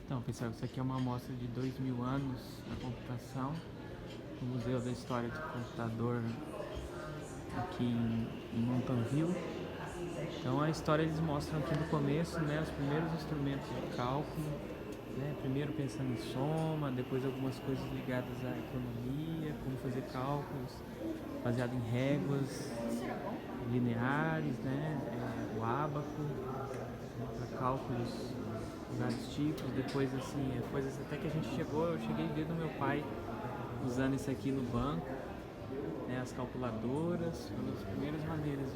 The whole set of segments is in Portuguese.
Então, pessoal, isso aqui é uma amostra de 2000 anos da computação no Museu da História do Computador aqui em Montanville. Então, a história eles mostram aqui no começo, né, os primeiros instrumentos de cálculo, né, primeiro pensando em soma, depois algumas coisas ligadas à economia, como fazer cálculos baseado em réguas lineares, né, o ábaco, para cálculos de vários tipos. Depois, assim, coisas até que a gente chegou, eu cheguei a ver do meu pai usando isso aqui no banco, né, as calculadoras, uma das primeiras maneiras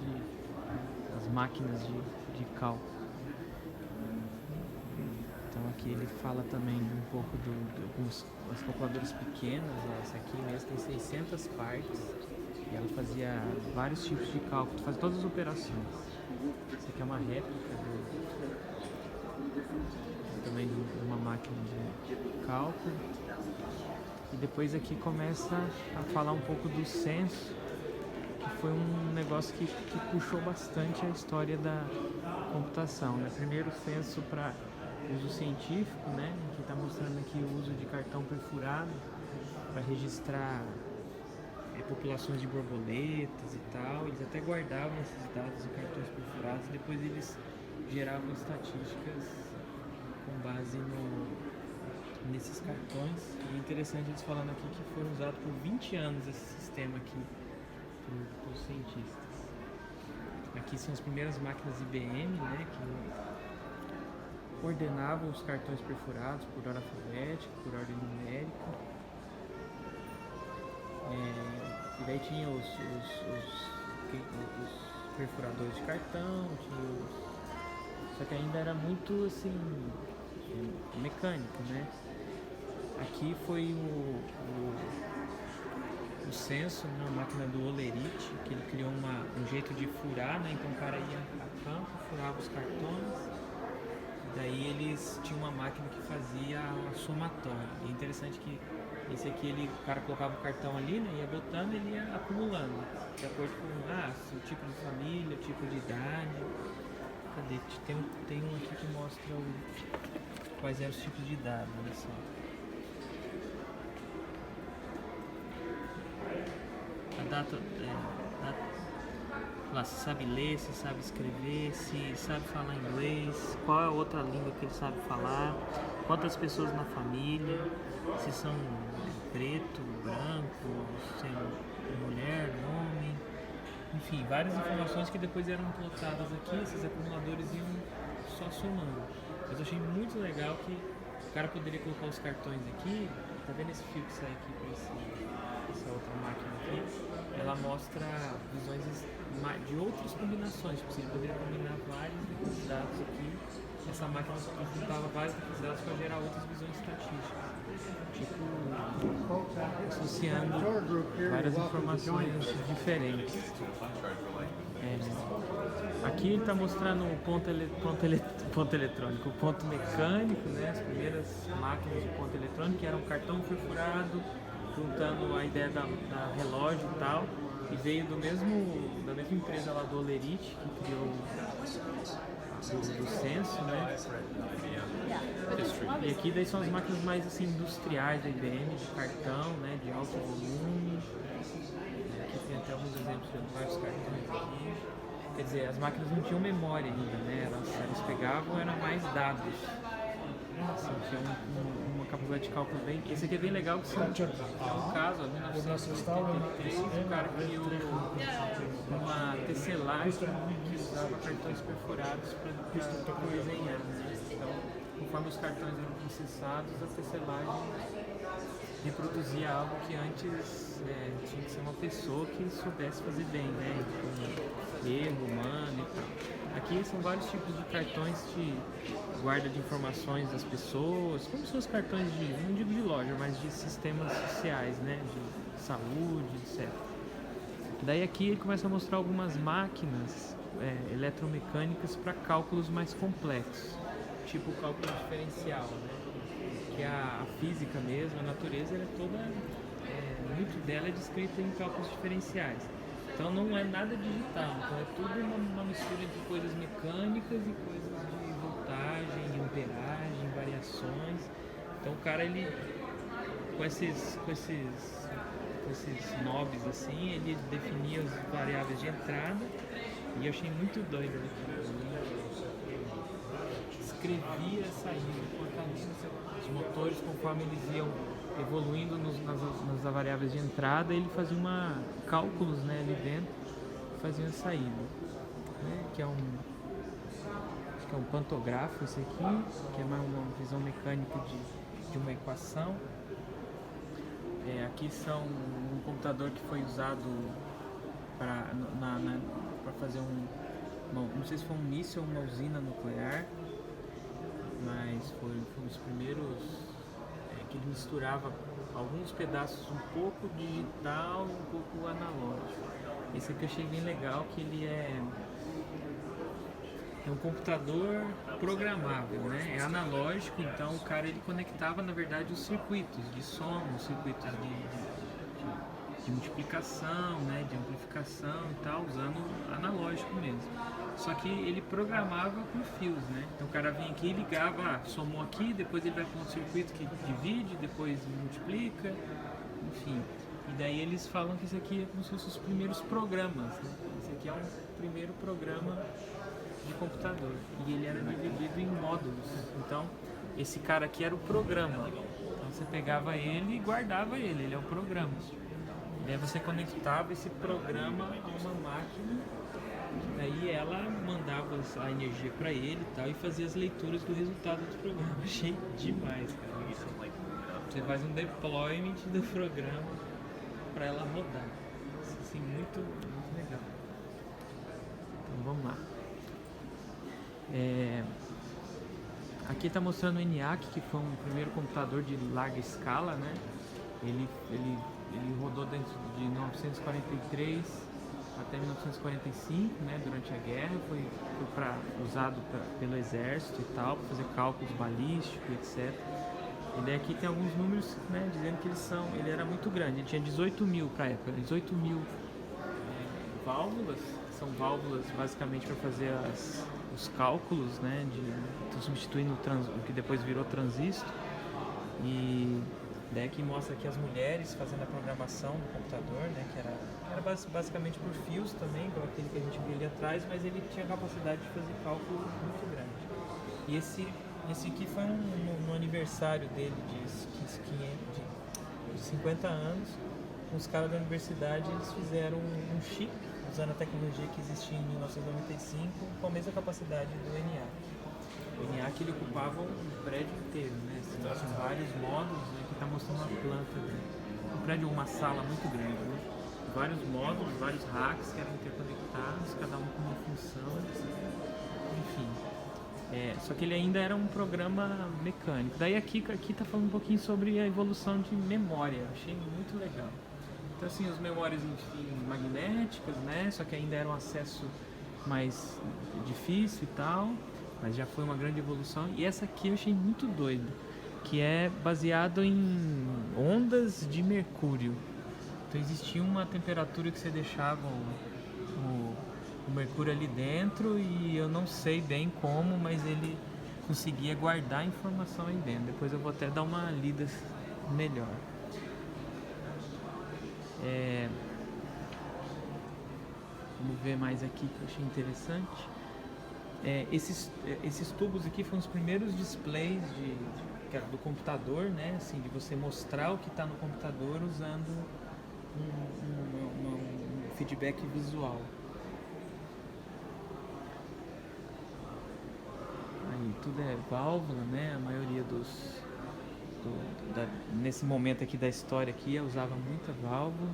as máquinas de cálculo. Então aqui ele fala também um pouco das calculadoras pequenas. Essa aqui mesmo tem 600 partes e ela fazia vários tipos de cálculo, faz todas as operações. Essa aqui é uma réplica também de uma máquina de cálculo. E depois aqui começa a falar um pouco do censo, que foi um negócio que puxou bastante a história da computação, né? Primeiro o censo para uso científico, né? Que está mostrando aqui o uso de cartão perfurado para registrar populações de borboletas e tal. Eles até guardavam esses dados em cartões perfurados e depois eles geravam estatísticas com base nesses cartões. E é interessante eles falando aqui que foram usados por 20 anos esse sistema aqui para os cientistas. Aqui são as primeiras máquinas IBM, né, que ordenavam os cartões perfurados por ordem alfabética, por ordem numérica. E daí tinha os perfuradores de cartão, só que ainda era muito assim mecânico, né? Aqui foi o censo, né, a máquina do Olerite, que ele criou um jeito de furar, né? Então o cara ia a campo, furava os cartões, daí eles tinham uma máquina que fazia a somatória. E é interessante que esse aqui, o cara colocava o cartão ali, né, ia botando, ele ia acumulando, de acordo com o tipo de família, o tipo de idade. Cadê? Tem um aqui que mostra quais eram os tipos de dados, olha só. A data, lá, se sabe ler, se sabe escrever, se sabe falar inglês, qual é a outra língua que ele sabe falar, quantas pessoas na família, se são preto, branco, se é mulher, homem, enfim, várias informações que depois eram plotadas aqui. Esses acumuladores iam só somando. Mas eu achei muito legal que o cara poderia colocar os cartões aqui. Tá vendo esse fio que sai aqui para essa outra máquina aqui? Ela mostra visões de outras combinações. Tipo, você poderia combinar vários daqueles dados aqui. Essa máquina juntava vários daqueles dados para gerar outras visões estatísticas. Tipo, associando várias informações diferentes. Aqui ele está mostrando o ponto eletrônico, o ponto mecânico, né? As primeiras máquinas de ponto eletrônico, que era um cartão perfurado, juntando a ideia da relógio e tal, e veio da mesma empresa lá do Olerite, que criou do censo, né? E aqui daí são as máquinas mais assim industriais da IBM, de cartão, né? De alto volume. Aqui tem até alguns exemplos de vários cartões aqui. Quer dizer, as máquinas não tinham memória ainda, né? Elas pegavam, eram mais dados. Assim, tinha uma capacidade de cálculo bem... Esse aqui é bem legal, que é um caso, em 1983, o cara criou uma tecelagem que usava cartões perfurados para desenhar. Então, conforme os cartões eram processados, a tecelagem reproduzia algo que antes tinha que ser uma pessoa que soubesse fazer bem, né? Com erro humano e tal. Aqui são vários tipos de cartões de guarda de informações das pessoas, como se fossem cartões não digo de loja, mas de sistemas sociais, né? De saúde, etc. Daí aqui ele começa a mostrar algumas máquinas eletromecânicas para cálculos mais complexos, tipo o cálculo diferencial, né? Que a física mesmo, a natureza, ela é toda, muito dela é descrita em cálculos diferenciais. Então não é nada digital, então é tudo uma mistura de coisas mecânicas e coisas de voltagem, amperagem, variação. variações. Então o cara, ele com esses knobs assim, ele definia as variáveis de entrada e eu achei muito doido aquilo. Escrevia a saída, os motores, conforme eles iam evoluindo nas variáveis de entrada, ele fazia cálculos, né, ali dentro, fazia a saída, né, que é acho que é um pantográfico esse aqui, que é mais uma visão mecânica de uma equação. Aqui são um computador que foi usado para fazer não sei se foi um míssil ou uma usina nuclear, mas foi um dos primeiros que ele misturava alguns pedaços um pouco digital e um pouco analógico. Esse aqui eu achei bem legal, que ele é um computador programável, né? É analógico, então o cara, ele conectava na verdade os circuitos de som, os circuitos de multiplicação, né? De amplificação e tal, usando analógico mesmo. Só que ele programava por fios, né? Então o cara vinha aqui e ligava, somou aqui, depois ele vai para um circuito que divide, depois multiplica, enfim. E daí eles falam que isso aqui é como se fossem os primeiros programas, né? Esse aqui é um primeiro programa de computador e ele era dividido em módulos. Então esse cara aqui era o programa. Então você pegava ele e guardava ele é o programa. E aí você conectava esse programa a uma máquina, daí ela mandava a energia para ele e tal, e fazia as leituras do resultado do programa. Achei demais, cara. Você faz um deployment do programa para ela rodar. Assim, muito, muito legal. Então vamos lá. Aqui está mostrando o ENIAC, que foi um primeiro computador de larga escala, né? Ele rodou dentro de 1943 até 1945, né? Durante a guerra, foi usado pelo exército e tal, para fazer cálculos balísticos, etc. E daí aqui tem alguns números, né? Dizendo que ele era muito grande, ele tinha 18 mil para a época, 18 mil válvulas, são válvulas basicamente para fazer os cálculos, né, substituindo o que depois virou transistor. E daí aqui mostra aqui as mulheres fazendo a programação do computador, né, que era basicamente por fios também, como aquele que a gente viu ali atrás, mas ele tinha capacidade de fazer cálculo muito grande. E esse aqui foi no aniversário dele de 50 anos, os caras da universidade, eles fizeram um chip usando a tecnologia que existia em 1995 com a mesma capacidade do ENIAC. O ENIAC, ele ocupava um prédio inteiro, né? São vários módulos, né? Aqui está mostrando uma planta dele. Um prédio, uma sala muito grande, né? Vários módulos, vários racks que eram interconectados, cada um com uma função, enfim. Só que ele ainda era um programa mecânico. Daí aqui está falando um pouquinho sobre a evolução de memória. Achei muito legal. Então assim, as memórias, enfim, magnéticas, né? Só que ainda era um acesso mais difícil e tal, mas já foi uma grande evolução. E essa aqui eu achei muito doido, que é baseado em ondas de mercúrio. Então existia uma temperatura que você deixava o mercúrio ali dentro, e eu não sei bem como, mas ele conseguia guardar a informação aí dentro. Depois eu vou até dar uma lida melhor. Vamos ver mais aqui que eu achei interessante. Esses tubos aqui foram os primeiros displays do computador, né? Assim, de você mostrar o que está no computador usando um feedback visual. Aí tudo é válvula, né? A maioria nesse momento aqui da história aqui eu usava muita válvula.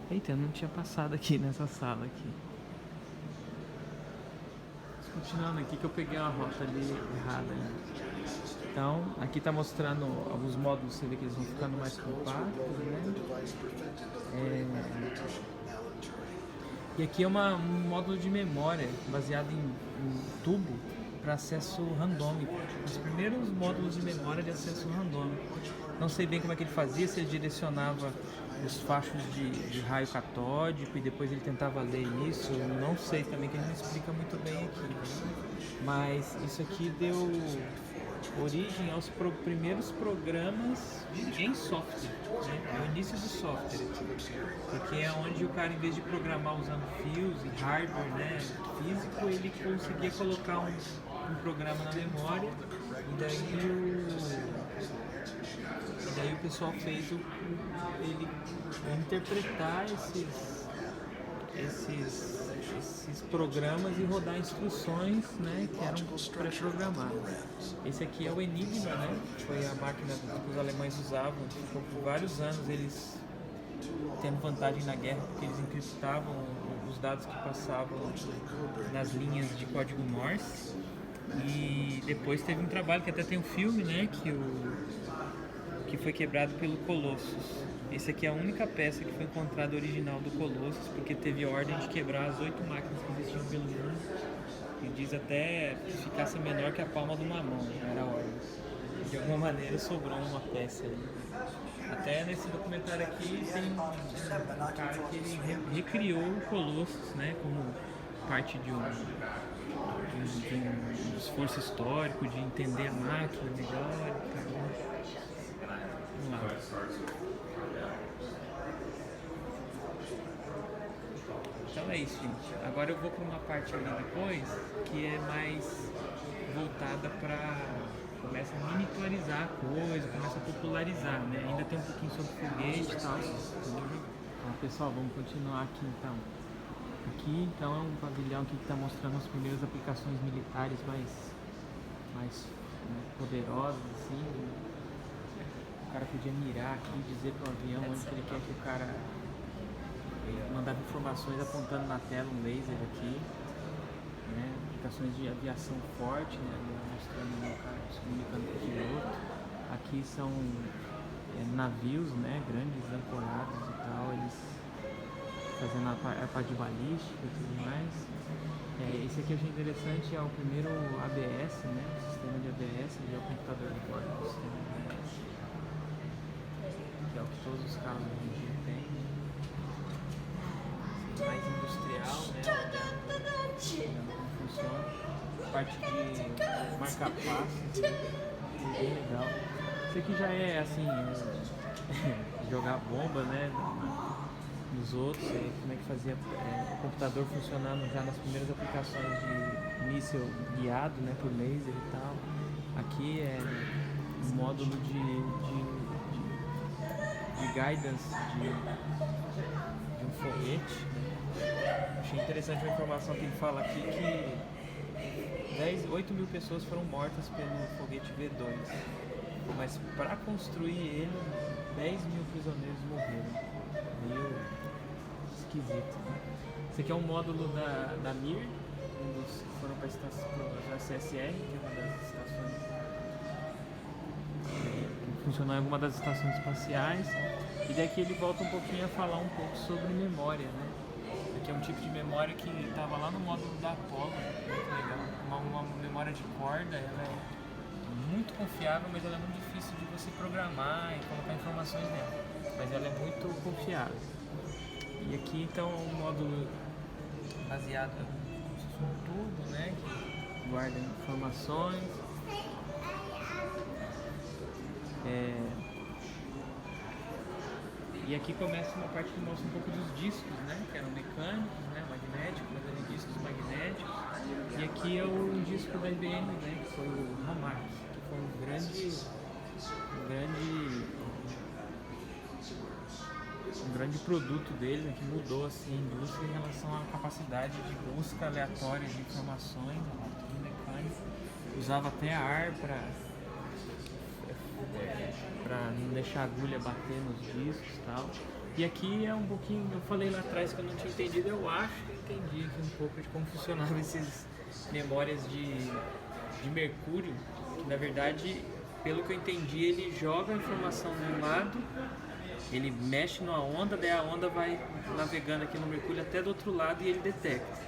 Eita, eu não tinha passado aqui nessa sala aqui. Continuando aqui que eu peguei uma rota ali errada, né? Então, aqui está mostrando alguns módulos, você vê que eles vão ficando mais compactos, né? E aqui é um módulo de memória baseado em tubo para acesso randômico. Os primeiros módulos de memória de acesso randômico. Não sei bem como é que ele fazia, se ele direcionava os fachos de raio catódico e depois ele tentava ler isso. Eu não sei também, que ele não explica muito bem aqui, né? Mas isso aqui deu origem aos primeiros programas em software, né? É o início do software, porque é onde o cara, em vez de programar usando fios e hardware, né, físico, ele conseguia colocar um programa na memória e daí o pessoal fez ele interpretar esses programas e rodar instruções, né, que eram pré-programadas. Esse aqui é o Enigma, né? Foi a máquina que os alemães usavam. Ficou por vários anos eles tendo vantagem na guerra, porque eles encriptavam os dados que passavam nas linhas de código Morse. E depois teve um trabalho que até tem um filme, né, que foi quebrado pelo Colossus. Esse aqui é a única peça que foi encontrada original do Colossus, porque teve ordem de quebrar as 8 máquinas que existiam pelo mundo. E diz até que ficasse menor que a palma de uma mão, era a ordem. De alguma maneira sobrou uma peça aí. Até nesse documentário aqui tem um cara que ele recriou o Colossus, né, como parte de um esforço histórico, de entender a máquina melhor e tal. Vamos lá. Então é isso, gente. Agora eu vou para uma parte ali depois que é mais voltada para... começa a miniaturizar a coisa, começa a popularizar, né? Ainda tem um pouquinho sobre foguete e tal. Então, pessoal, vamos continuar aqui então. Aqui então é um pavilhão que está mostrando as primeiras aplicações militares mais né, poderosas, assim. O cara podia mirar aqui e dizer para o avião onde ele quer que o cara mandava informações apontando na tela um laser aqui, né? Aplicações de aviação forte, né? Mostrando o cara se comunicando com o piloto. Aqui são navios, né? Grandes ancorados e tal, eles fazendo a parte de balística e tudo mais. Esse aqui eu achei interessante, é o primeiro ABS, né? O sistema de ABS, ele é o computador de bordo do sistema de ABS, que é o que todos os carros hoje em dia têm. Mais industrial, né? Como funciona. Parte de marcar passo, bem legal. Isso aqui já é assim, jogar bomba, né? Nos outros, como é que fazia o computador funcionando já nas primeiras aplicações de míssil guiado, né, por laser e tal. Aqui é um módulo de guidance de um foguete. Achei interessante uma informação que ele fala aqui que 8 mil pessoas foram mortas pelo foguete V2, mas para construir ele 10 mil prisioneiros morreram. Meio esquisito, né? Esse aqui é um módulo da Mir, um dos que foram para a CSR, que é uma das estações que funcionou em alguma das estações espaciais. E daqui ele volta um pouquinho a falar um pouco sobre memória, né? Aqui é um tipo de memória que estava lá no módulo da Apollo, muito legal. Uma memória de corda, ela é muito confiável, mas ela é muito difícil de você programar e colocar informações nela. Mas ela é muito confiável. E aqui então um módulo baseado como se fosse um tubo, né, que guarda informações. E aqui começa uma parte que mostra um pouco dos discos, né, que eram mecânicos, né, magnéticos, mas eram discos magnéticos. E aqui é um disco da IBM, né, que foi o Hamac, que foi um grande produto dele, né, que mudou assim, a indústria em relação à capacidade de busca aleatória de informações, tudo mecânico. Usava até ar para não deixar a agulha bater nos discos e tal. E aqui é um pouquinho, eu falei lá atrás que eu não tinha entendido, eu acho que entendi aqui um pouco de como funcionavam essas memórias de mercúrio, que na verdade, pelo que eu entendi, ele joga a informação de um lado, ele mexe numa onda, daí a onda vai navegando aqui no mercúrio até do outro lado e ele detecta.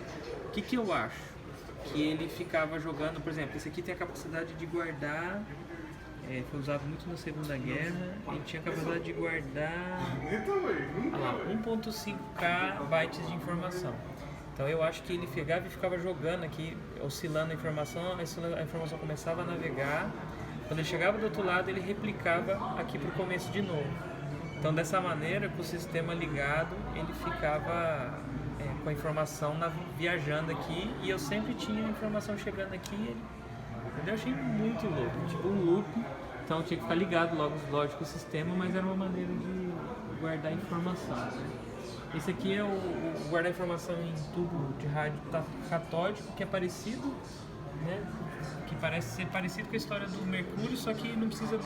O que eu acho? Que ele ficava jogando, por exemplo, esse aqui tem a capacidade de guardar foi usado muito na Segunda Guerra. Ele tinha a capacidade de guardar 1.5K bytes de informação. Então eu acho que ele pegava e ficava jogando aqui, oscilando a informação começava a navegar. Quando ele chegava do outro lado, ele replicava aqui para o começo de novo. Então dessa maneira, com o sistema ligado, ele ficava com a informação viajando aqui, e eu sempre tinha a informação chegando aqui. Eu achei muito louco, tipo um loop. Então eu tinha que ficar ligado lógico, o sistema, mas era uma maneira de guardar informação. Esse aqui é o guardar informação em tubo de rádio catódico, que é parecido, né? Que parece ser parecido com a história do Mercúrio, só que não precisa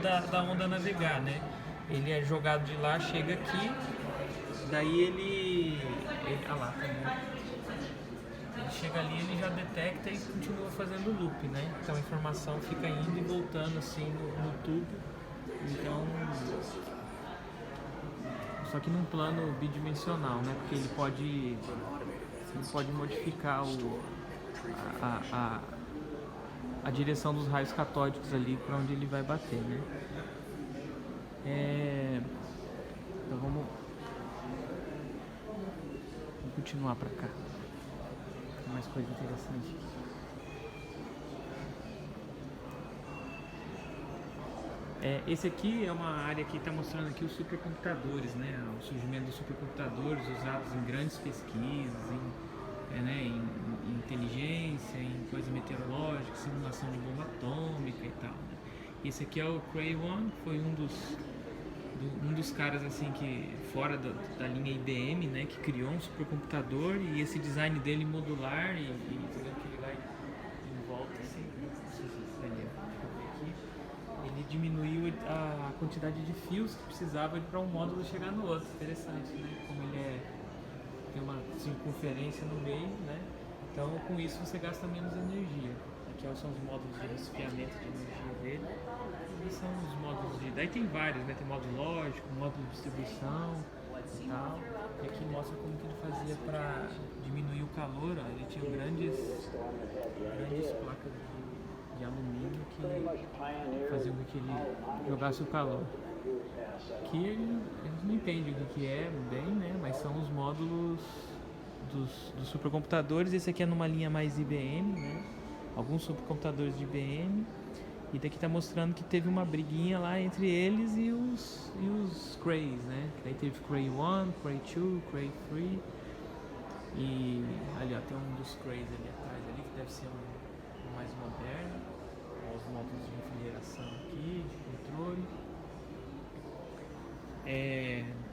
da onda navegar, né? Ele é jogado de lá, chega aqui, daí ele lá também. Ele chega ali, ele já detecta e continua fazendo o loop, né? Então a informação fica indo e voltando assim no tubo. Então, só que num plano bidimensional, né? Porque ele pode modificar a direção dos raios catódicos ali para onde ele vai bater, né? Então vamos continuar para cá. Tem mais coisa interessante. Esse aqui é uma área que está mostrando aqui os supercomputadores, né? O surgimento dos supercomputadores usados em grandes pesquisas, em inteligência, em coisas meteorológicas, simulação de bomba atômica e tal, né? Esse aqui é o Cray One, foi um dos caras assim que fora da linha IBM, né, que criou um supercomputador, e esse design dele modular e que ele vai em volta assim, não sei se aqui, ele diminuiu a quantidade de fios que precisava para um módulo chegar no outro. Interessante, né? Como ele tem uma circunferência no meio, né? Então com isso você gasta menos energia. Aqui são os módulos de resfriamento de energia dele. E são os módulos daí tem vários, né? Tem módulo lógico, módulo de distribuição e tal. E aqui mostra como que ele fazia para diminuir o calor. Ó. Ele tinha grandes placas de alumínio que faziam com que ele jogasse o calor. Aqui eles não entendem o que é bem, né? Mas são os módulos dos supercomputadores. Esse aqui é numa linha mais IBM, né? Alguns supercomputadores de IBM. E daqui está mostrando que teve uma briguinha lá entre eles e os Crays, né? Daí teve Cray 1, Cray 2, Cray 3. E ali ó, tem um dos Crays ali atrás ali, que deve ser um mais moderno. Os módulos de refrigeração aqui, de controle.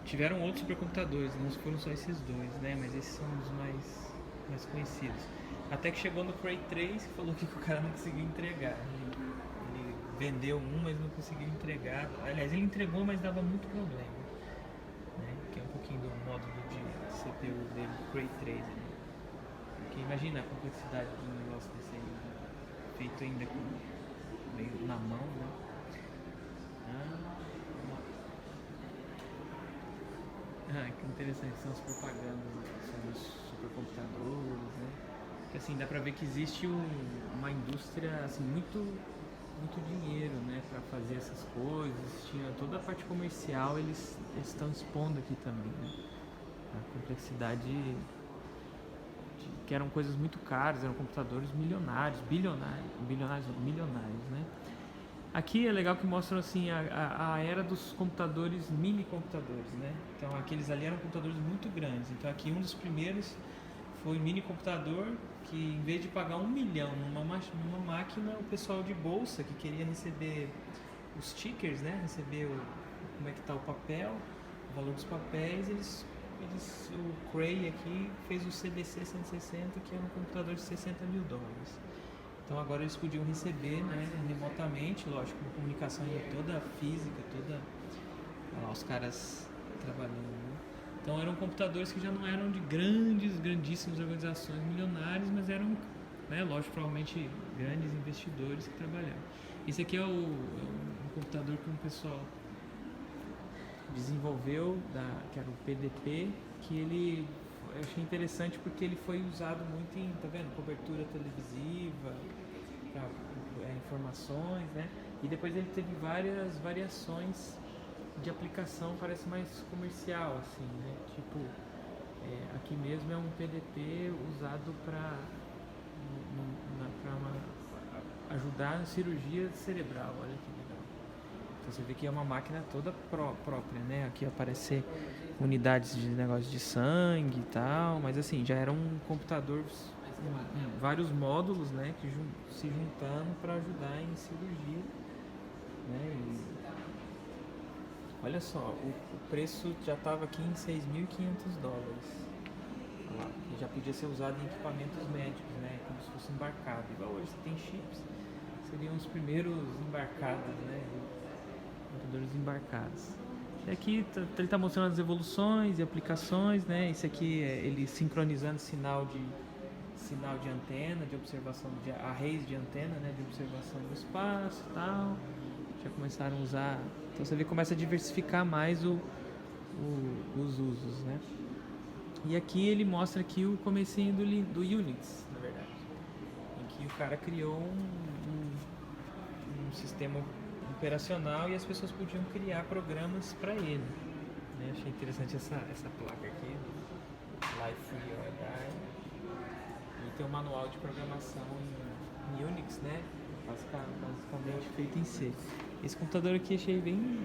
Tiveram outros supercomputadores, não foram só esses dois, né? Mas esses são os mais conhecidos. Até que chegou no Cray 3 e falou que o cara não conseguiu entregar. Ele vendeu mas não conseguiu entregar. Aliás, ele entregou, mas dava muito problema, né? Que é um pouquinho do módulo de CPU dele, Cray 3 ali. Porque imagina a complexidade de um negócio desse aí, né? Feito ainda meio na mão, né? Que interessante, são as propagandas sobre os supercomputadores, né? Que assim, dá pra ver que existe uma indústria, assim, muito dinheiro, né, pra fazer essas coisas. Tinha toda a parte comercial, eles estão expondo aqui também, né? A complexidade que eram coisas muito caras, eram computadores milionários, milionários, né? Aqui é legal que mostram assim a era dos computadores, mini-computadores, né? Então aqueles ali eram computadores muito grandes. Então aqui um dos primeiros foi um mini-computador que, em vez de pagar 1 milhão numa máquina, o pessoal de bolsa que queria receber os stickers, né? Receber como é que está o papel, o valor dos papéis, o Cray aqui fez o CDC 160, que era um computador de $60 mil. Então agora eles podiam receber, né, remotamente, lógico, uma comunicação toda física, os caras trabalhando, né? Então eram computadores que já não eram de grandíssimas organizações milionárias, mas eram, né, lógico, provavelmente grandes investidores que trabalhavam. Esse aqui é um computador que um pessoal desenvolveu, que era o PDP, que eu achei interessante porque ele foi usado muito em, tá vendo, cobertura televisiva, informações, né? E depois ele teve várias variações de aplicação, parece mais comercial, assim, né? Tipo, aqui mesmo é um PDT usado para ajudar na cirurgia cerebral, olha que legal. Então você vê que é uma máquina toda própria, né? Aqui aparece unidades de negócio de sangue e tal, mas assim, já era um computador em vários módulos, né? Que se juntando para ajudar em cirurgia, né? E olha só, o preço já estava aqui em $6.500. Olha lá, que já podia ser usado em equipamentos médicos, né? Como se fosse embarcado. Igual hoje você tem chips, seriam os primeiros embarcados, né? Computadores embarcados. E aqui ele está mostrando as evoluções e aplicações, né? Esse aqui é ele sincronizando sinal de antena, de observação, de arrays de antena, né? De observação do espaço e tal. Já começaram a usar. Então você vê que começa a diversificar mais os usos, né? E aqui ele mostra aqui o comecinho do Unix, na verdade, em que o cara criou um sistema operacional e as pessoas podiam criar programas para ele, né? Achei interessante essa placa aqui, Life Free or Die, e tem um manual de programação em Unix, né? Basicamente feito em C. Esse computador aqui achei bem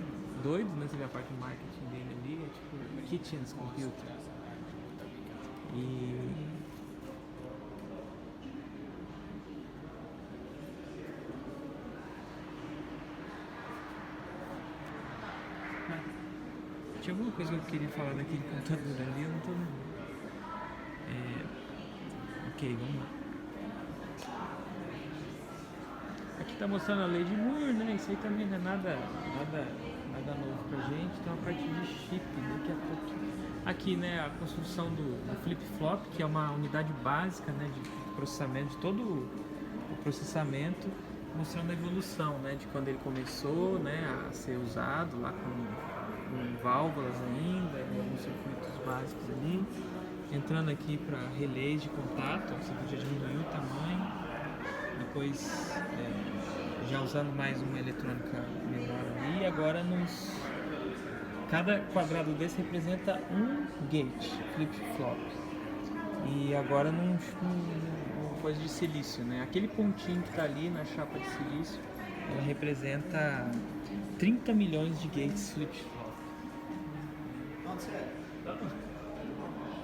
doido, né? Você vê a parte de marketing dele ali, é tipo Kitchens Computer. E tinha alguma coisa que eu queria falar daquele computador ali, eu não tô lembrando. Ok, vamos lá. Aqui tá mostrando a lei de Moore, né? Isso aí também não é nada novo pra gente. Tem uma parte de chip, daqui a pouco. Aqui, né, a construção do flip-flop, que é uma unidade básica, né, de processamento, de todo o processamento, mostrando a evolução, né, de quando ele começou, né, a ser usado lá com válvulas ainda, alguns circuitos básicos ali, entrando aqui para relés de contato, você podia diminuir o tamanho, depois já usando mais uma eletrônica menor ali, e agora cada quadrado desse representa um gate, flip-flop, e agora numa coisa de silício, né? Aquele pontinho que está ali na chapa de silício, ela representa 30 milhões de gates flip-flop.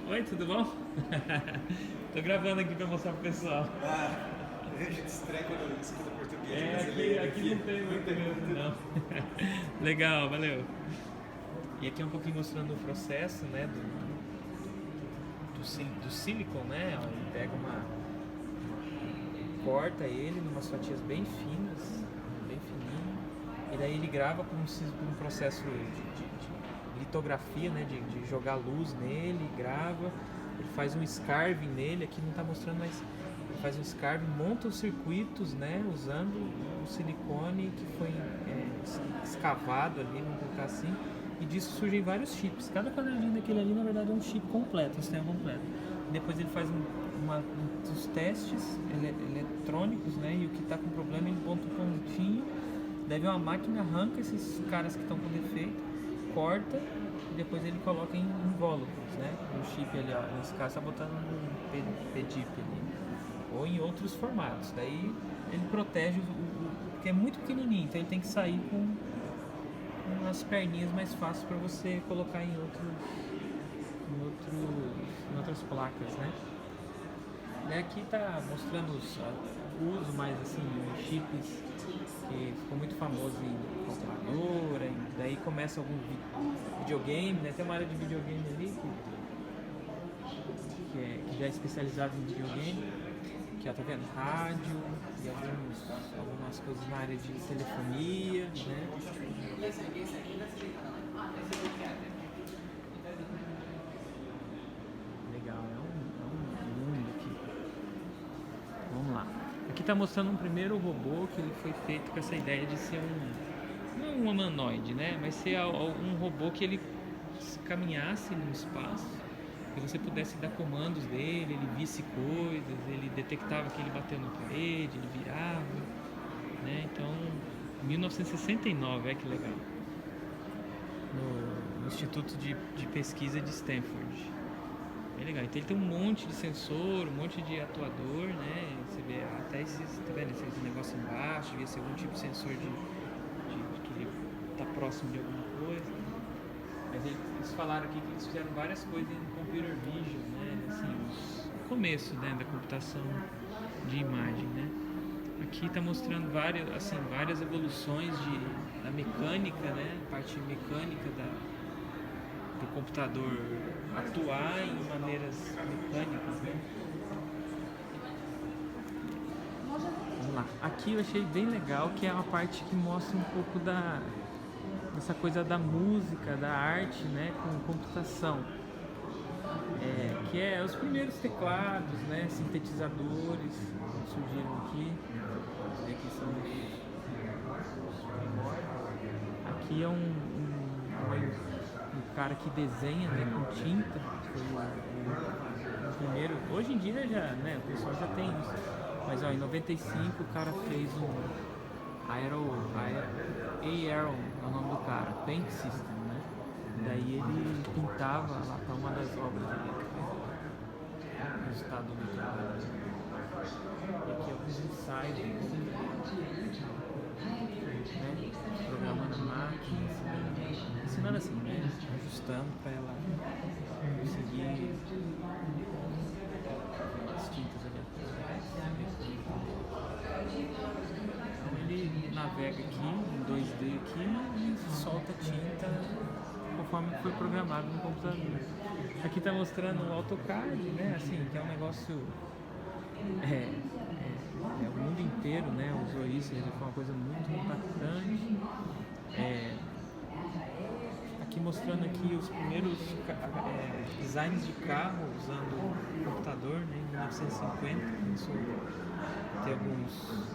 Oi, tudo bom? Tô gravando aqui pra mostrar pro pessoal. A gente estreia quando escuta português. Aqui não tem muito mesmo, não. Legal, valeu. E aqui é um pouquinho mostrando o processo, né, do silicon, né? Ele pega corta ele em umas fatias bem finas, bem fininho, e daí ele grava com um processo de litografia, né, de jogar luz nele, grava, ele faz um scarving nele, aqui não está mostrando, mas ele faz um scarving, monta os circuitos, né, usando o silicone que foi escavado ali, vamos colocar assim, e disso surgem vários chips. Cada quadradinho daquele ali, na verdade, é um chip completo, um sistema completo. Depois ele faz uns testes eletrônicos, né, e o que está com problema ele monta um pontinho, daí vem uma máquina, arranca esses caras que estão com defeito, corta e depois ele coloca em invólucros, né? No chip ali, ó, nesse caso está botando um PDIP ali, ou em outros formatos. Daí ele protege porque é muito pequenininho, então ele tem que sair com umas perninhas mais fáceis para você colocar em outras placas, né? Daí aqui está mostrando o uso mais assim de chips que ficou muito famoso em calculadora, e daí começa algum videogame, né? Tem uma área de videogame ali que já é especializado em videogame, que tá vendo rádio e algumas coisas na área de telefonia, né? Legal, é um mundo aqui. Vamos lá. Aqui está mostrando um primeiro robô que ele foi feito com essa ideia de ser não um humanoide, né? Mas ser um robô que ele caminhasse no espaço e você pudesse dar comandos dele, ele visse coisas, ele detectava que ele bateu na parede, ele virava. né? Então, 1969, que legal. No Instituto de Pesquisa de Stanford. É legal. Então ele tem um monte de sensor, um monte de atuador, né? Você vê até tá vendo esse negócio embaixo, devia ser algum tipo de sensor de que ele tá próximo de alguma coisa. Mas eles falaram aqui que eles fizeram várias coisas em computer vision, né? Assim, o começo, né, da computação de imagem, né? Aqui está mostrando várias evoluções da mecânica, né? A parte mecânica do computador atuar em maneiras mecânicas, né? Vamos lá. Aqui eu achei bem legal, que é uma parte que mostra um pouco dessa coisa da música, da arte, né, com computação. Que é os primeiros teclados, né, sintetizadores que surgiram aqui. Aqui são aqui é um cara que desenha, né, com tinta. Foi o primeiro. Hoje em dia já, né, o pessoal já tem isso. Mas ó, em 95 o cara fez Aeron é o nome do cara, Paint System, né? Daí ele pintava lá para uma das obras dele. Resultado do trabalho. E aqui alguns ensaios, né? Programando a máquina, ensinando assim, né? Ajustando para ela conseguir as tintas ali atrás. Então ele navega aqui em 2D aqui e solta tinta conforme foi programado no computador. Aqui está mostrando o AutoCAD, né? Assim, que é um negócio o mundo inteiro, né, usou isso, foi uma coisa muito impactante. Aqui mostrando aqui os primeiros designs de carro usando computador, né, em 1950 começou a ter alguns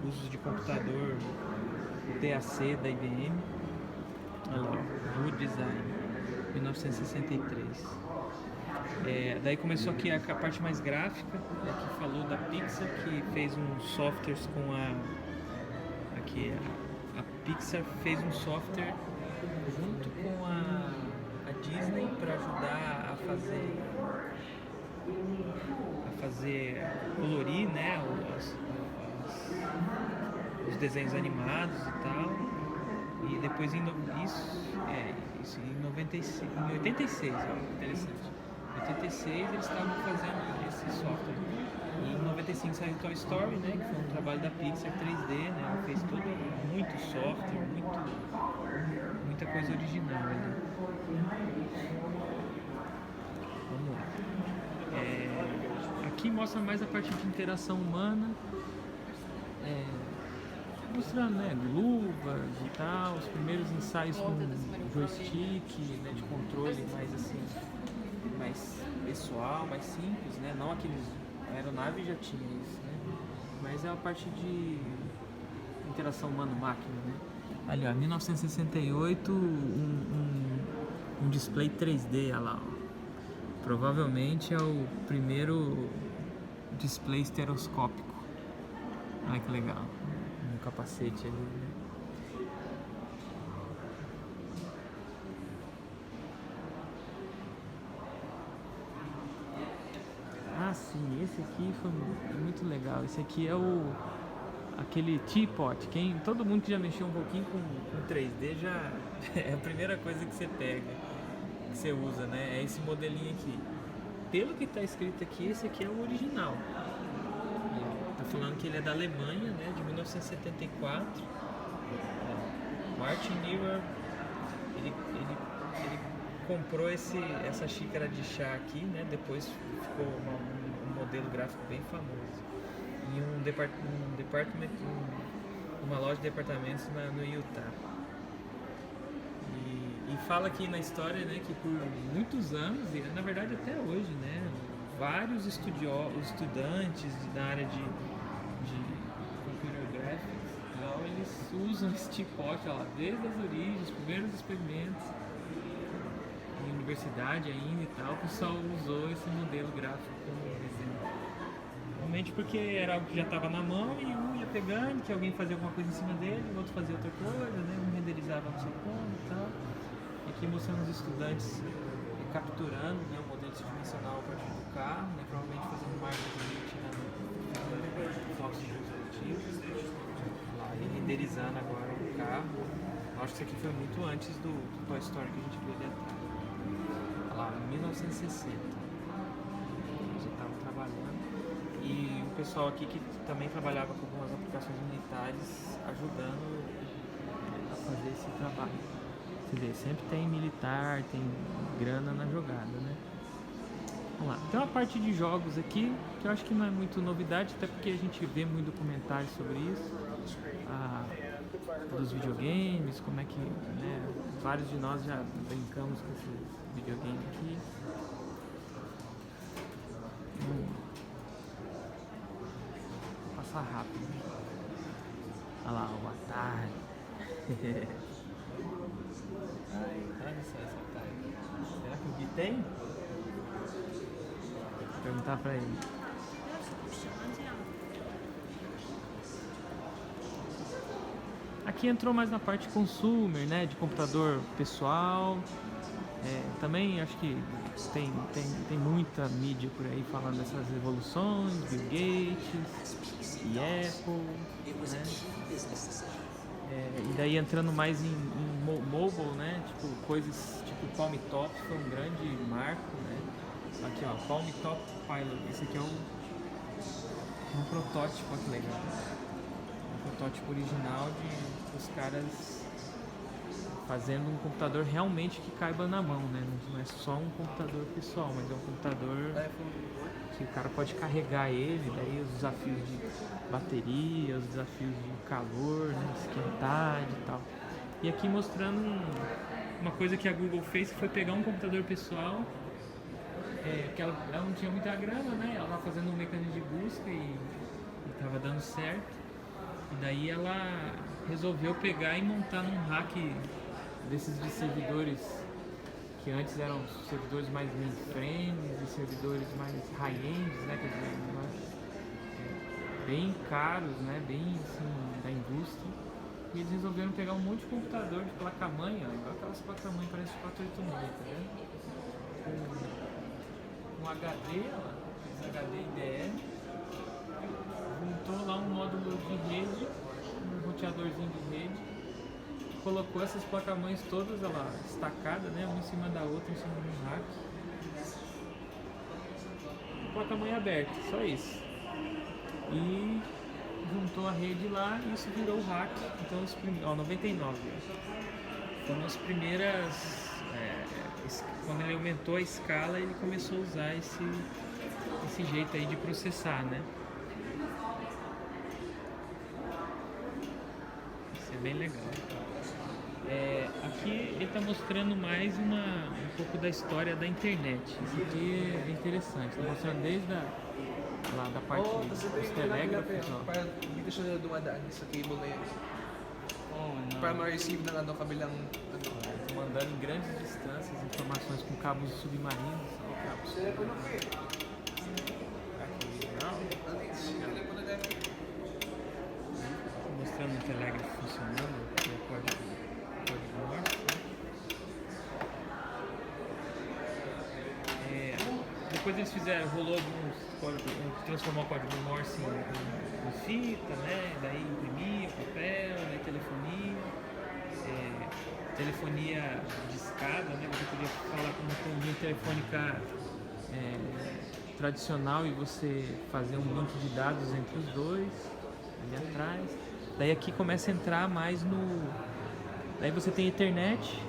usos de computador DAC da IBM. Olha lá, Wood Design, 1963. Daí começou aqui a parte mais gráfica, que falou da Pixar, que fez uns softwares com a Pixar fez um software junto com a Disney para ajudar a colorir, né, os desenhos animados e tal. E depois em 86, interessante. Em 86 eles estavam fazendo esse software. E em 95 saiu Toy Story, né, que foi um trabalho da Pixar 3D, né, ela fez muito software, muita coisa original ali. Vamos lá. Aqui mostra mais a parte de interação humana, mostrando, né, luvas e tal, os primeiros ensaios com joystick, né, de controle mais pessoal, mais simples, né? Não aqueles. A aeronave já tinha isso, né? Mas é a parte de interação humano-máquina, né? Ali, ó, 1968, um display 3D, olha lá, ó. Provavelmente é o primeiro display estereoscópico. Olha que legal. Um capacete ali, né? Ah, sim, esse aqui foi muito legal. Esse aqui é aquele teapot. Todo mundo que já mexeu um pouquinho com 3D já é a primeira coisa que você pega, que você usa, né? É esse modelinho aqui. Pelo que está escrito aqui, esse aqui é o original. Tá falando que ele é da Alemanha, né? De 1974. Martin Niebuhr, ele comprou essa xícara de chá aqui, né? Depois ficou um modelo gráfico bem famoso em uma loja de departamentos no Utah. E fala aqui na história, né, que por muitos anos, e na verdade até hoje, né, vários estudantes da área de computer graphics, então, eles usam esse teapot, desde as origens, os primeiros experimentos em universidade ainda e tal, o pessoal usou esse modelo gráfico como exemplo. Realmente porque era algo que já estava na mão e um ia pegando, que alguém fazia alguma coisa em cima dele, o outro fazia outra coisa, né? Um renderizava não sei como e tal. E aqui mostrando os estudantes capturando, né, o modelo tridimensional a partir do carro, né, provavelmente fazendo marcas de fotos de objetivos, lá, e renderizando agora o carro. Eu acho que isso aqui foi muito antes do Toy Story que a gente viu ali atrás. Olha lá, 1960. Eles já estavam trabalhando. E o pessoal aqui que também trabalhava com algumas aplicações militares ajudando a fazer esse trabalho. Quer dizer, sempre tem militar, tem grana na jogada, né? Vamos lá. Tem uma parte de jogos aqui que eu acho que não é muito novidade, até porque a gente vê muito documentário sobre isso. Dos videogames, como é que, né, vários de nós já brincamos com esse videogame aqui. Vou passar rápido. Olha lá, o Atari. Olha só esse Atari. Será que o Gui tem? Vou perguntar pra ele. Aqui entrou mais na parte consumer, né, de computador pessoal. Também acho que tem muita mídia por aí falando dessas revoluções, Bill Gates e Apple, né? E daí entrando mais em mobile, né, tipo coisas tipo Palm Top foi um grande marco, né? Aqui ó, Palm Top Pilot, esse aqui é um protótipo, olha que legal. Protótipo original dos caras fazendo um computador realmente que caiba na mão, né? Não é só um computador pessoal, mas é um computador que o cara pode carregar ele, daí os desafios de bateria, os desafios de calor, né? Esquentar e tal. E aqui mostrando uma coisa que a Google fez, que foi pegar um computador pessoal, que ela não tinha muita grana, né? Ela estava fazendo um mecanismo de busca e estava dando certo. E daí ela resolveu pegar e montar num rack desses de servidores que antes eram servidores mais mainframes e servidores mais high-end, né, quer dizer, bem caros, né, bem assim, da indústria. E eles resolveram pegar um monte de computador de placa-mãe, igual aquelas placa-mãe parece 486, tá vendo? Um HD, ó, HD IDE. Juntou lá um módulo de rede, um roteadorzinho de rede, colocou essas placas-mães todas lá, estacadas, né, uma em cima da outra, em cima de um rack. Placa-mãe aberta, só isso. E juntou a rede lá e isso virou o rack. Então, 99. Foram as primeiras. Quando ele aumentou a escala, ele começou a usar esse jeito aí de processar, né? Bem legal. Aqui ele está mostrando mais um pouco da história da internet. Isso aqui é interessante. Está mostrando desde lá da parte dos telégrafos. Dito siya dumadaan sa cable na yun. Para ma-receive ng kabilang mandando em grandes distâncias informações com cabos submarinos. Mostrando o telégrafo funcionando, o código Morse. Depois eles rolou transformar o código Morse em fita, né? Daí imprimia, papel, daí telefonia discada, né? Você podia falar com uma linha telefônica tradicional e você fazer um link de dados entre os dois, ali atrás. Daí aqui começa a entrar mais Daí você tem a Ethernet,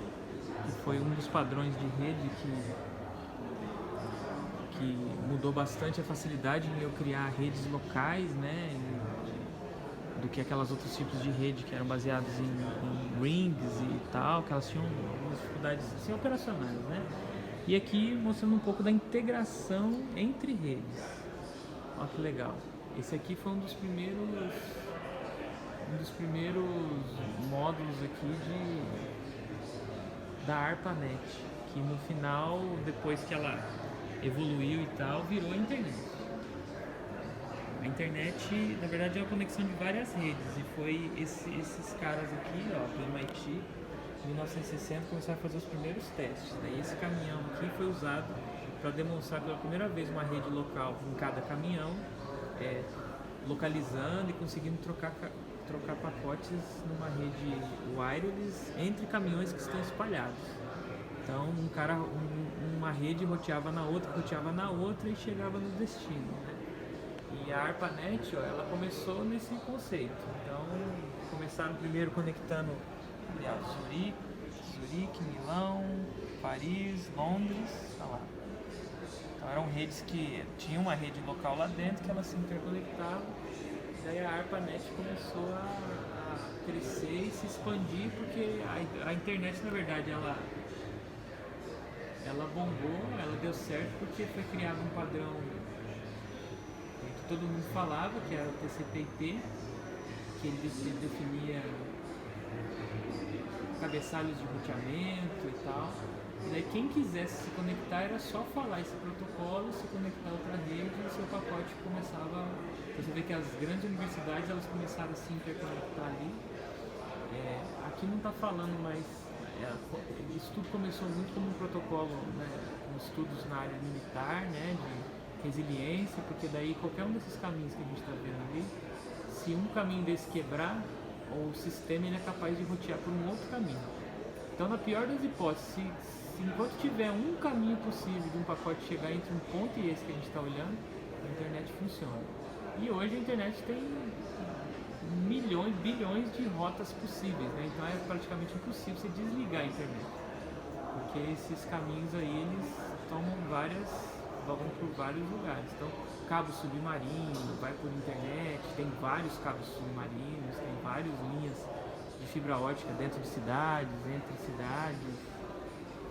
que foi um dos padrões de rede que mudou bastante a facilidade em eu criar redes locais, né? Do que aquelas outros tipos de rede que eram baseados em rings e tal, que elas tinham algumas dificuldades assim, operacionais, né? E aqui mostrando um pouco da integração entre redes. Olha que legal. Esse aqui foi um dos primeiros módulos aqui da ARPANET, que no final, depois que ela evoluiu e tal, virou a internet. A internet, na verdade, é uma conexão de várias redes, e foi esses caras aqui, ó, do MIT, em 1960 começaram a fazer os primeiros testes. Daí esse caminhão aqui foi usado para demonstrar pela primeira vez uma rede local em cada caminhão, localizando e conseguindo trocar pacotes numa rede wireless entre caminhões que estão espalhados. Então uma rede roteava na outra e chegava no destino, né? E a ARPANET, ela começou nesse conceito. Então começaram primeiro conectando Zurique, Milão, Paris, Londres, tá lá. Então eram redes que tinham uma rede local lá dentro que elas se interconectavam. Daí a ARPANET começou a crescer e se expandir, porque a internet, na verdade, ela bombou, ela deu certo porque foi criado um padrão que todo mundo falava, que era o TCP/IP, que ele definia cabeçalhos de roteamento e tal. E daí quem quisesse se conectar era só falar esse protocolo, se conectar a outra rede e o seu pacote começava. Você vê que as grandes universidades elas começaram a se interconectar ali. Aqui não está falando mais. Isso tudo começou muito como um protocolo, né, com estudos na área militar, né, de resiliência, porque daí qualquer um desses caminhos que a gente está vendo ali, se um caminho desse quebrar, o sistema ele é capaz de rotear por um outro caminho. Então, na pior das hipóteses, se enquanto tiver um caminho possível de um pacote chegar entre um ponto e esse que a gente está olhando, a internet funciona. E hoje a internet tem milhões, bilhões de rotas possíveis, né? Então é praticamente impossível você desligar a internet, porque esses caminhos aí eles vão por vários lugares. Então, cabo submarino vai por internet, tem vários cabos submarinos, tem várias linhas de fibra ótica dentro de cidades, entre cidades.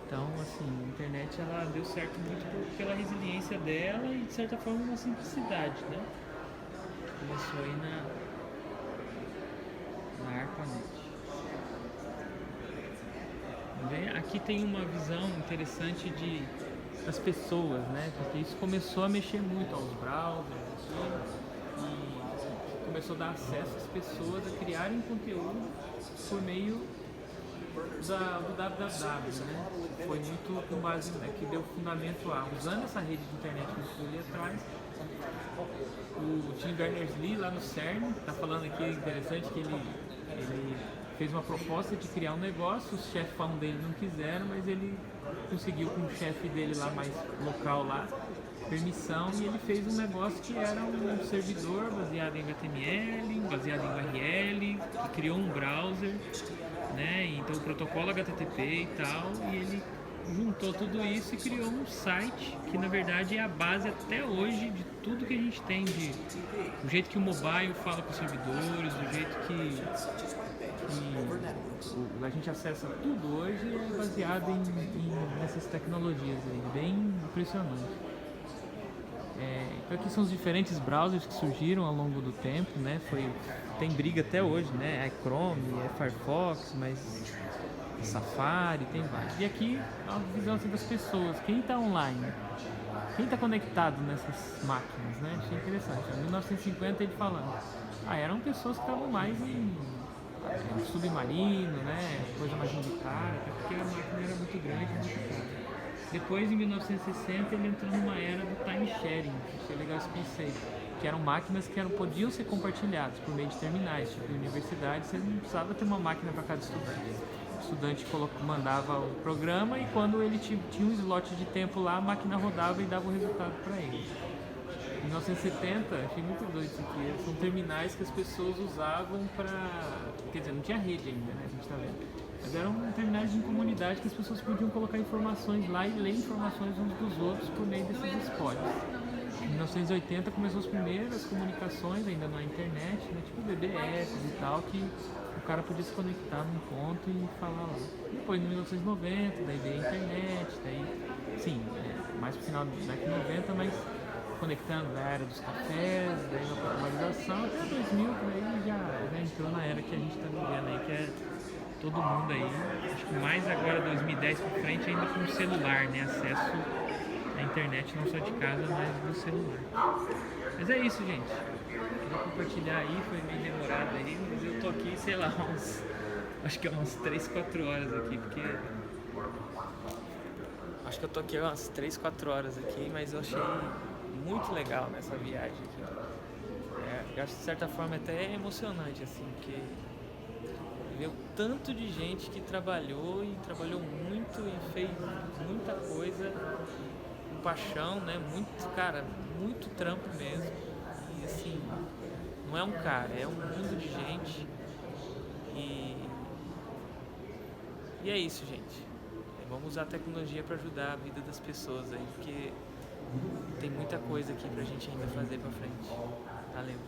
Então, assim, a internet ela deu certo muito pela resiliência dela e de certa forma uma simplicidade, né? Começou aí na ARPANET. Aqui tem uma visão interessante das pessoas, né? Porque isso começou a mexer muito aos browsers aqui, e começou a dar acesso às pessoas a criarem conteúdo por meio do www, né? Foi muito com base, né, que deu fundamento usando essa rede de internet que eu estou ali atrás. O Tim Berners-Lee lá no CERN está falando aqui, interessante, que ele fez uma proposta de criar um negócio, os chefes dele não quiseram, mas ele conseguiu com o chefe dele lá mais local lá, permissão, e ele fez um negócio que era um servidor baseado em HTML, baseado em URL, que criou um browser, né? Então o protocolo HTTP e tal, e ele juntou tudo isso e criou um site que na verdade é a base até hoje de tudo que a gente tem, do jeito que o mobile fala com os servidores, do jeito que a gente acessa tudo hoje é baseado nessas tecnologias aí, bem impressionante. Então aqui são os diferentes browsers que surgiram ao longo do tempo, né? Tem briga até hoje, né? É Chrome, é Firefox, mas Safari, tem vários. E aqui a visão assim, das pessoas, quem está online, quem está conectado nessas máquinas, né? Achei interessante. Em 1950 ele falando, eram pessoas que estavam mais em submarino, né? Coisa mais militar, até porque a máquina era muito grande e muito cara. Depois, em 1960, ele entrou numa era do time sharing, achei legal esse conceito, que eram máquinas que podiam ser compartilhadas por meio de terminais, tipo em universidade, você não precisava ter uma máquina para cada estudante. O estudante mandava o programa e quando ele tinha um slot de tempo lá, a máquina rodava e dava o resultado para ele. Em 1970, achei muito doido isso aqui, são terminais que as pessoas usavam quer dizer, não tinha rede ainda, né, a gente tá vendo. Mas eram terminais de comunidade que as pessoas podiam colocar informações lá e ler informações uns dos outros por meio desses spots. Em 1980 começou as primeiras comunicações, ainda na internet, né, tipo BBS e tal, que o cara podia se conectar num ponto e falar lá. Depois, em 1990, daí veio a internet, daí, sim, mais pro final da década de 90, mas conectando a era dos cafés, daí na popularização, até 2000, daí já entrou na era que a gente está vivendo aí, que é todo mundo aí, acho que mais agora 2010 para frente ainda com o celular, né, acesso à internet não só de casa, mas do celular. Mas é isso, gente. Queria compartilhar aí, foi meio demorado aí, mas eu tô aqui, sei lá, acho que umas 3, 4 horas aqui, porque... Acho que eu tô aqui umas 3, 4 horas aqui, mas eu achei muito legal nessa viagem aqui. Eu acho que de certa forma até emocionante, assim, porque ver o tanto de gente que trabalhou e trabalhou muito e fez muita coisa com paixão, né? Muito, cara, muito trampo mesmo. E assim, não é um cara, é um mundo de gente. E é isso, gente. Vamos usar a tecnologia para ajudar a vida das pessoas aí, porque tem muita coisa aqui pra gente ainda fazer pra frente. Valeu.